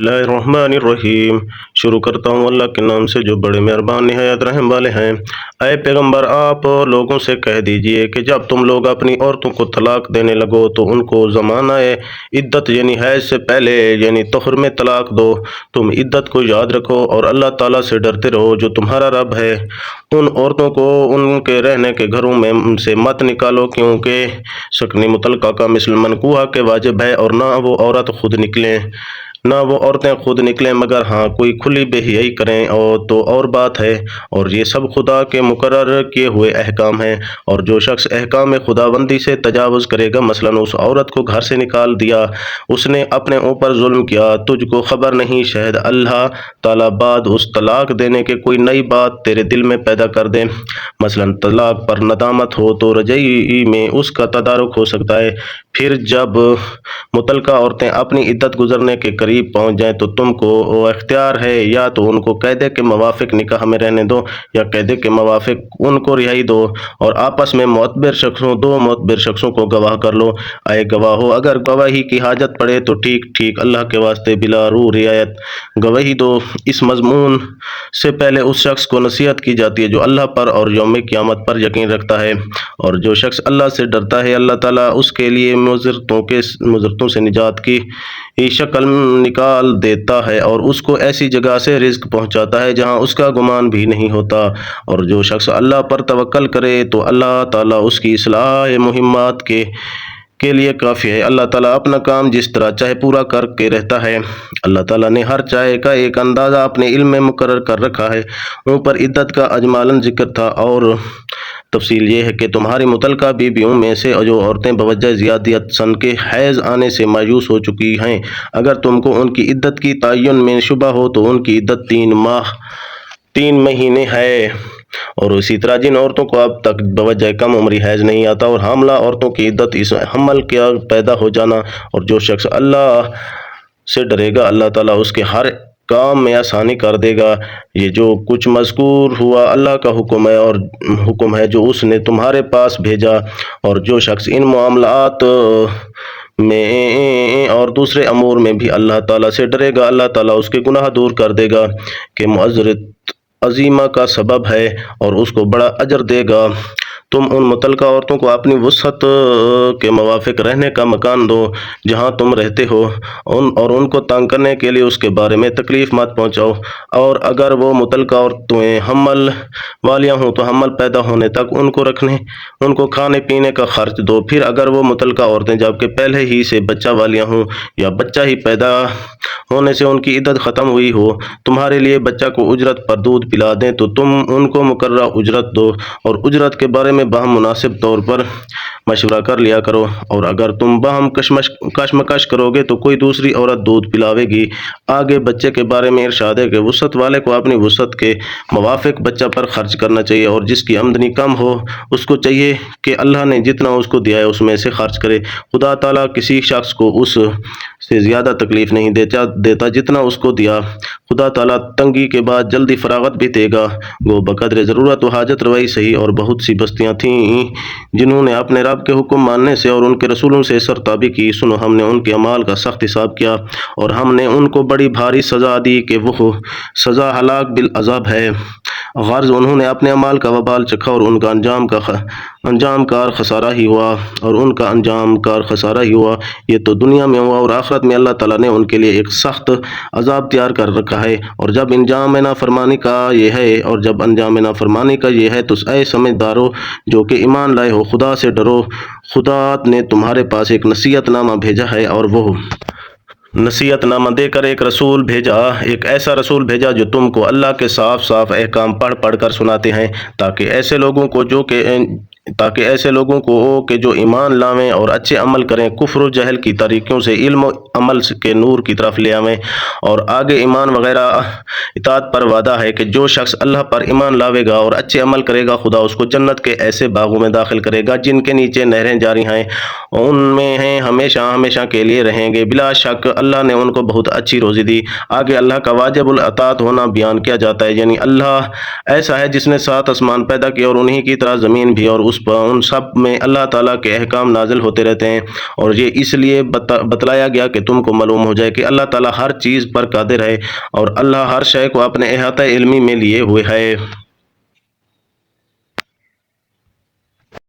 बिस्मिल्लाहिर्रहमानिर्रहीम। शुरू करता हूँ अल्लाह के नाम से जो बड़े मेहरबान निहायत रहम वाले हैं। ऐ पैगंबर, आप लोगों से कह दीजिए कि जब तुम लोग अपनी औरतों को तलाक देने लगो तो उनको ज़माना इद्दत यानी हैज़ से पहले यानी तोहर में तलाक दो। तुम इद्दत को याद रखो और अल्लाह ताला से डरते रहो जो तुम्हारा रब है। उन औरतों को उनके रहने के घरों में से मत निकालो, क्योंकि सकनी मुतलका का मिसल मनकूहा के वाजिब है, और ना वो औरत खुद निकलें ना वो औरतें खुद निकलें, मगर हाँ कोई खुली बेहयाई करें और तो और बात है। और ये सब खुदा के मुकर्रर किए हुए अहकाम हैं। और जो शख्स अहकाम खुदाबंदी से तजावुज़ करेगा, मसलन उस औरत को घर से निकाल दिया, उसने अपने ऊपर जुल्म किया, तुझको खबर नहीं शायद अल्लाह ताला बाद उस तलाक देने के कोई नई बात तेरे दिल में पैदा कर दे। मसलन तलाक पर नदामत हो तो रजई में उसका तदारुक हो सकता है। फिर जब मुतलका औरतें अपनी इद्दत गुजरने के करीब पहुंच जाएं तो तुमको इख्तियार है, या तो उनको कैदे के मवाफिक निकाह में रहने दो या कैदे के मवाफिक उनको रिहाई दो, और आपस में दो मोतबर शख्सों को गवाह कर लो। आए गवाहो, अगर गवाही की हाजत पड़े तो ठीक ठीक अल्लाह के वास्ते बिला रू रियायत गवाही दो। इस मजमून से पहले उस शख्स को नसीहत की जाती है जो अल्लाह पर और यौम क़यामत पर यकीन रखता है। और जो शख्स अल्लाह से डरता है, अल्लाह ताला उसके लिए मुज़रतों से निजात की शक्ल निकाल देता है और उसको ऐसी जगह से रिज़्क पहुंचाता है जहां उसका गुमान भी नहीं होता। और जो शख्स अल्लाह पर तवक्कल करे तो अल्लाह ताला उसकी इस्लाह मुहिम्मात के लिए काफ़ी है। अल्लाह ताला अपना काम जिस तरह चाहे पूरा करके रहता है। अल्लाह ताला ने हर चाहे का एक अंदाज़ा अपने इल्म में मुकर्रर कर रखा है। ऊपर इद्दत का अजमालन जिक्र था, और तफसील ये है कि तुम्हारी मुतलका बीवियों में से जो औरतें बवजह ज़ियादत सन के हैज़ आने से मायूस हो चुकी हैं, अगर तुमको उनकी इद्दत की तयन में शुबा हो तो उनकी इद्दत 3 महीने है। और इसी तरह जिन औरतों को अब तक बवजह कम उम्री हैज़ नहीं आता और हामला औरतों की इद्दत इस हमल का पैदा हो जाना। और जो शख्स अल्लाह से डरेगा, अल्लाह ताला उसके हर काम में आसानी कर देगा। ये जो कुछ मज़कूर हुआ अल्लाह का हुक्म है जो उसने तुम्हारे पास भेजा। और जो शख्स इन मामलात में और दूसरे अमूर में भी अल्लाह ताला से डरेगा, अल्लाह ताला उसके गुनाह दूर कर देगा कि मुअज़्ज़रत अज़ीमा का सबब है और उसको बड़ा अजर देगा। तुम उन मुतलका औरतों को अपनी वसअत के मुवाफिक रहने का मकान दो जहाँ तुम रहते हो, और उनको तंग करने के लिए उसके बारे में तकलीफ़ मत पहुँचाओ। और अगर वो मुतलका औरतें हमल वालियाँ हों तो हमल पैदा होने तक उनको खाने पीने का खर्च दो। फिर अगर वो मुतलका औरतें जबकि पहले ही से बच्चा वालियाँ हों या बच्चा ही पैदा होने से उनकी इद्दत ख़त्म हुई हो, तुम्हारे लिए बच्चा को उजरत पर दूध पिला दें तो तुम उनको मुकर्रर उजरत दो, और उजरत के बारे में बाहम मुनासिब तौर पर मशवरा कर लिया करो। और अगर तुम बाहम कशमकश करोगे तो कोई दूसरी औरत दूध पिलावेगी। आगे बच्चे के बारे में इरशाद है कि वसअत वाले को अपनी वसअत के मुवाफिक बच्चा पर खर्च करना चाहिए, और जिसकी आमदनी कम हो उसको चाहिए कि अल्लाह ने जितना उसको दिया है उसमें से खर्च करे। खुदा ताला किसी शख्स को उस से ज़्यादा तकलीफ़ नहीं देता जितना उसको दिया। खुदा ताला तंगी के बाद जल्दी फरागत भी देगा। गो बकदर ज़रूरत व हाजत रवाई सही, और बहुत सी बस्तियाँ थीं जिन्होंने अपने रब के हुक्म मानने से और उनके रसूलों से सरताबी की। सुनो, हमने उनके अमाल का सख्त हिसाब किया और हमने उनको बड़ी भारी सज़ा दी कि वो सज़ा हलाक बिल अज़ाब है। गर्ज़ उन्होंने अपने अमाल का वबाल चखा और उनका अंजाम कार खसारा ही हुआ। ये तो दुनिया में हुआ, और आखिरत में अल्लाह ताला ने उनके लिए एक सख्त अजाब तैयार कर रखा है। और जब अंजाम नाफरमानी का ये है तो ऐ समझदारो जो कि ईमान लाए हो, खुदा से डरो। खुदा ने तुम्हारे पास एक नसीहतनामा भेजा है, और वो नसीहतनामा देकर एक ऐसा रसूल भेजा जो तुमको अल्लाह के साफ साफ अहकाम पढ़ कर सुनाते हैं, ताकि ऐसे लोगों को कि जो ईमान लावें और अच्छे अमल करें, कुफ्र और जहल की तारीकियों से इल्म अमल के नूर की तरफ ले आवें। और आगे ईमान वगैरह इताअत पर वादा है कि जो शख्स अल्लाह पर ईमान लावेगा और अच्छे अमल करेगा, खुदा उसको जन्नत के ऐसे बागों में दाखिल करेगा जिनके नीचे नहरें जारी हैं, उनमें हैं हमेशा हमेशा के लिए रहेंगे। बिला शक اللہ نے ان کو بہت اچھی روزی دی۔ آگے اللہ کا واجب العطاعت ہونا بیان کیا جاتا ہے، یعنی اللہ ایسا ہے جس نے 7 آسمان پیدا کیے اور انہی کی طرح زمین بھی، اور ان سب میں اللہ تعالیٰ کے احکام نازل ہوتے رہتے ہیں، اور یہ اس لیے بتلایا گیا کہ تم کو معلوم ہو جائے کہ اللہ تعالیٰ ہر چیز پر قادر ہے اور اللہ ہر شے کو اپنے احاطہ علمی میں لیے ہوئے ہے۔